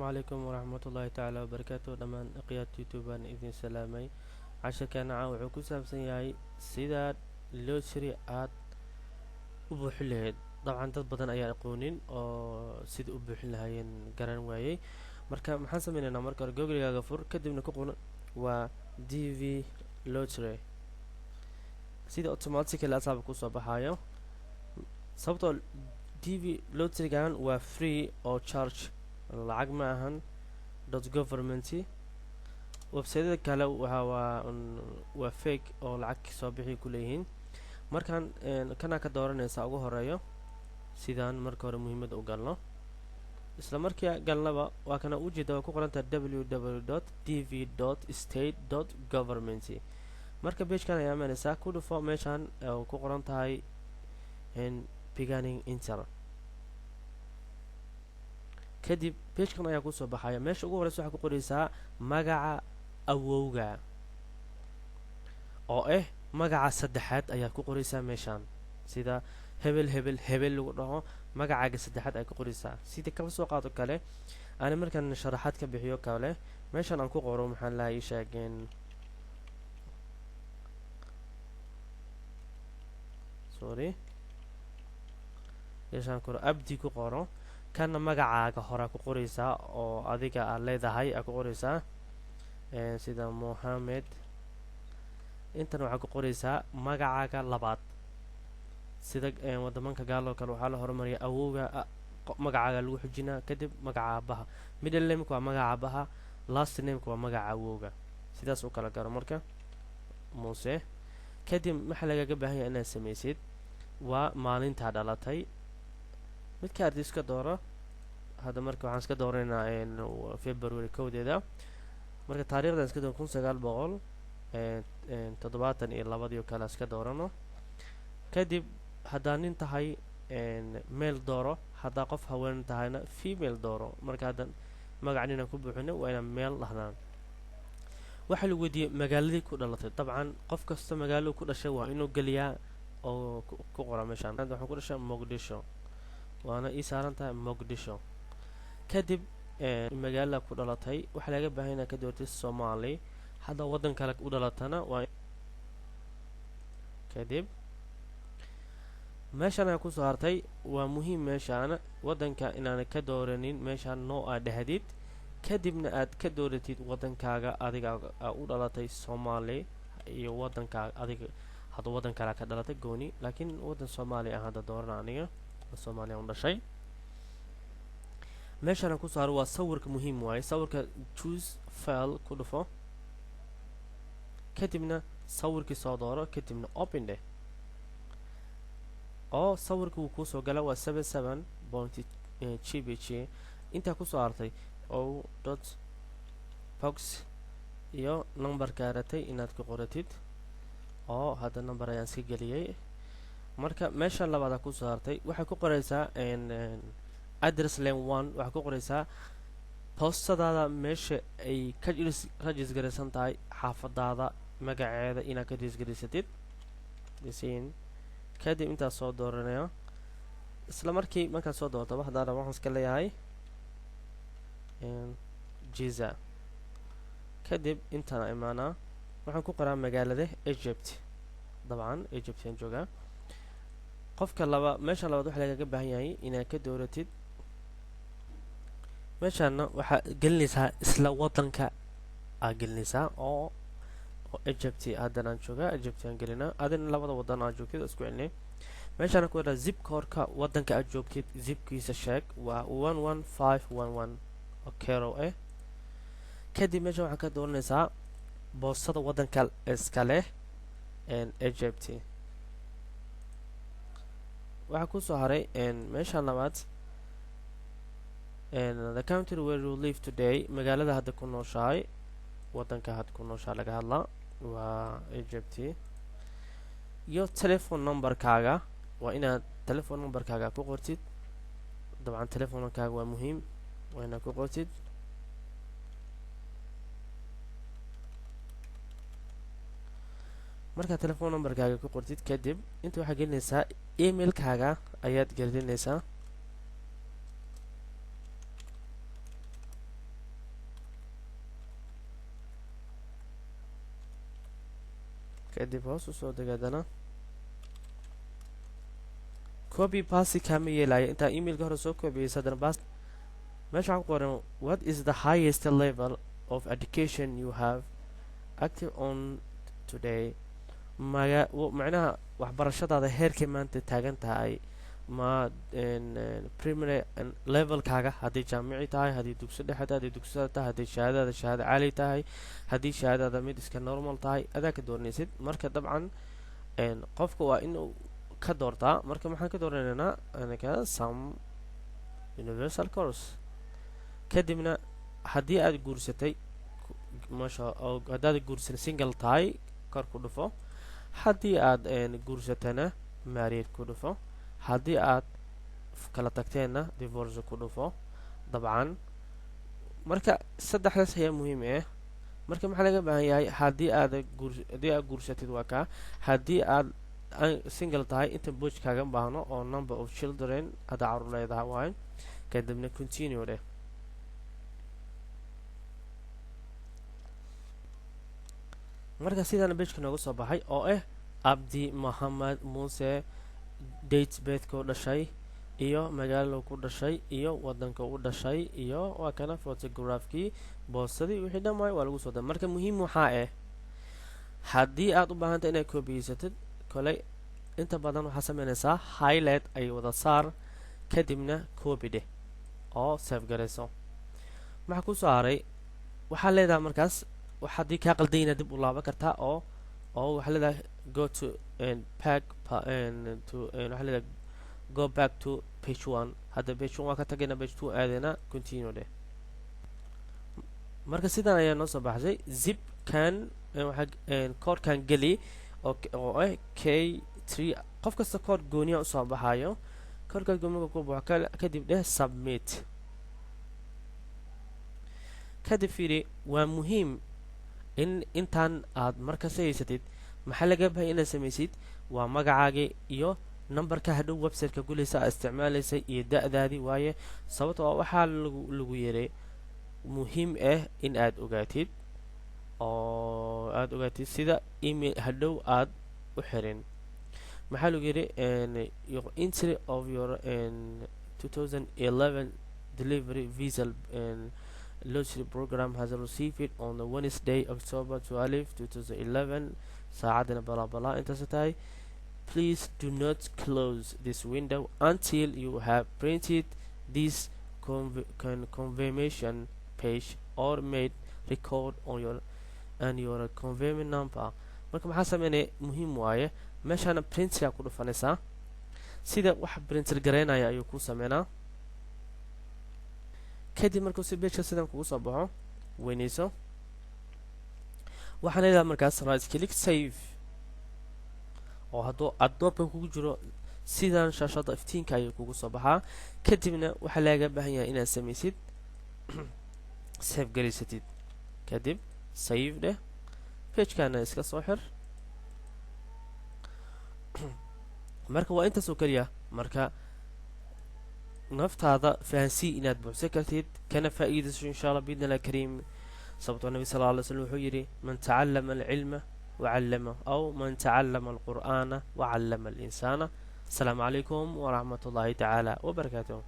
السلام عليكم ورحمة الله تعالى وبركاته دمان قيادة يوتيوب أنا إذن سلامي عشان كان عاوع كسابسن yahay sida loo shiri aad u buuxin lahayd dabcan dad badan ayaan aqoonin oo sida u buuxin lahaayeen garan waayay marka maxaan sameynaynaa marka hore google-gaaga fur kadibna ku qor waa dv lottery sida automatically asaaba kusoo baxaayo sababtoo dv lottery-gan waa free oo charge lacag ma ahan .government website kale waa fake oo lacag soo bixi ku leeyihiin markaan kana ka dooranaysa ugu horeeyo sidaan marka hore muhiimada u galno isla markii galnaba waa kana u jeeda ku qoranta www.dv.state.government marka page kan ayaa imanaysa ku dhufo meeshan ku qoran tahay beginning enter kadib page kan ayaa ku soo baxaya meesha ugu horeysa waxa ku qoraysaa magaca awowga oo magaca saddexaad ayaa ku qoraysaa meeshan sida hebel lagu dhaho magacaaga saddexaad ay ku qoraysaa sida kala soo qaado kale aan markaan sharaxaad ka bixiyo kale meeshan aan ku qoro maxaan la sheegeen meeshan ku abdi ku qoro kana magacaaga hore ku qoraysaa oo adiga aad leedahay ku qoraysaa sida Mohamed intan waxa ku qoraysaa magacaaga labaad sida wadamanka gaalo kale waxa la hormariyaa awowga magacaaga lagu xujinaa kadib magaca aabaha middle name waa magaca aabaha last name waa magaca awowga sidaas u kala garo marka Muuse kadib waxa laga baahan yahay inaad sameysid waa maalinta dhalatay midka aad iska dooro hada marka waxaan iska dooraynaa February 1 marka taariikhda iska doon 1972 kala iska doorano kadib hadaa nin tahay male dooro hadaa qof haween tahayna female dooro marka hadan magacnina ku buuxino waa inaan male lahnaan waxa lagu weydiiyay magaaladii ku dhalatay dabcan qof kasta magaalo ku dhashay waa inuu galiyaa oo ku qora meeshan waxaan ku dhashay Mogadishu waana ii saaran tahay Mogadishu kadib magaalada ku dhalatay waxa laga baahan yahay ka doortay Soomaali hada wadan kale u dhalatana waa kadib meeshan ay ku soo hartay waa muhiim meeshan wadanka inaan ka dooranin meeshan noo dhahdid kadibna aad ka dooratid wadankaaga adiga u dhalatay Soomaali iyo wadankaaga adiga hada wadan kale ka dhalatay gooni laakiin wadan Soomaali ah hada dooran aniga Soomaaliya u dhashay meeshan ku saaro waa sawirka muhiim waaye sawirka choose file ku dhufo kadibna sawirkii soo dooro kadibna open dheh oo sawirka uu ku soo gala waa 77.gbg inta ku soo hartay .box iyo numberka ratay inaad ku qoratid oo hada number ayaan iska galiyay marka meesha labaad ku soo hartay waxa ku qoraysaa address lane 1 waxa ku qoraysaa postadaada meesha ay ka register tahay xaafadaada magaceeda inaad ka register kadib inta soo dooranayo isla markii markaan soo doorto waxaan waxaan iska leeyahay Giza kadib inta imaana waxaan ku qoraa magaalada Egypt dabcan Egypt aan joogaa qofka meesha labaad waxa laga baahan yahay inaad ka dooratid meeshana waxa gelinaysaa isla wadanka aad gelinaysaa oo Egypt haddana jooga Egypt aan gelina adin labada wadan aad joogtid isku celnay meeshana ku wada zip code-ka wadanka aad joogtid zipkiisa sheeg waa 11511 oo kero kadib meesha waxa ka dooranaysaa boostada wadanka iska leh Egypt waxa ku soo haray meesha labaad the country where you live today magaalada hadda ku nooshahay wadanka hadda ku nooshahay laga hadlaa waa Egypt iyo telephone number-kaaga waa inaad telephone number-kaaga ku qortid dabcan telephone-kaaga waa muhiim waa inaad ku qortid marka telephone number-kaaga ku qortid kadib inta waxa gelinaysaa email-kaaga ayaad gelinaysaa kadib hoos usoo degaadana copy basti kama yeelayo intaa emailka hore soo koobiyeysa haddana bast meesha waxaa ku qoran what is the highest level of education you have active on today macnaha waxbarashadaada heerkay maanta taagan tahay ma primary levelkaaga haddii jaamici tahay haddii dugsi dhexe tahay haddii dugsida tahay haddii shahaadada shahaado caali tahay haddii shahaadada mid iska normal tahay adaa ka dooranaysid marka dabcan qofka waa inuu ka doortaa marka maxaan ka dooranaynaa anaka some universal course kadibna haddii aad guursatay masha haddaad guursan single tahay kor ku dhufo haddii aad guursatana married ku dhufo haddii aad kala tagteenna divorce ku dhufo dabcan marka saddexdaas ayaa muhiim ah marka maxaa laga baahan yahay haddii aad guursatid waa kaa haddii aad single tahay inta booj kaaga baahno oo number of children hadda carruur leedahay waayo kadibna continue dheh marka sidaana bejka nooga soo baxay oo ah abdi mohamed muuse date beedkau dhashay iyo magaalo ku dhashay iyo wadanka u dhashay iyo waa kana photografkii boosadii wixii dhammaay waa lagu soo daray marka muhiim waxaa ah haddii aad u baahanta inaad koobiyeysatid koley inta badan waxaa sameynaysaa highlight ay wada saar kadibna copy dheh oo save garayso maxaa ku soo haray waxaa leedahay markaas haddii kaa qaldayna dib u laaban kartaa oo waxaa leedahay go to pack to waxaa leedahay go back to page 1 hadda page 1 waa ka tagayna page 2 aadayna continue dheh marka sidan ayaa noo soo baxday zip kan koodhkan geli oo ah k3 qof kasta koodh gooniya usoo baxayo koodhkaas gooniga ku baxo kadib dheh submit kadib fiiri waa muhiim in intaan aad markasta haysatid maxaa laga bahay inaad samaysid waa magacaagii iyo numberka hadhow websiteka gulaysa aad isticmaalaysay iyo da-daadii waaye sababto oo waxaa lagu yeeray muhiim ah in aad ogaatid sida email hadhow aad u xirin maxaa lagu yidhi your entry of your 2011 delivery visa lottery program has received on the Wednesday October 12 2011 saacadina balabala intaas tahay please do not close this window until you have printed this confirmation page or made record on your confirmation number marka maxaa sameynaya muhiim waaye meeshaana printiga ku dhufanaysaa sida wax printer gareynaya ayuu ku sameynaa kadib markuu si pageka sidan kugu soo baxo weynayso waxaan leedahay markaas right click save oo hadduu adoobka kugu jiro sidan shaashada iftiinka ayuu kugu soo baxaa kadibna waxaa laga baahan yahay inaad samaysid save garaysatid kadib save dheh pagekana iska soo xir marka waa intaasoo keliya marka naftaada fahansii inaad buuxsan kartid kana faa'iidayso insha allah biidni allah kariim sababtoo nabi sal lla alay slam wuxuu yidhi man tacallama alcilma wacallama aw man tacallama alqur'aana wacallama alinsana asalaamu calaykum waraxmat ullaahi tacaala wabarakaatuh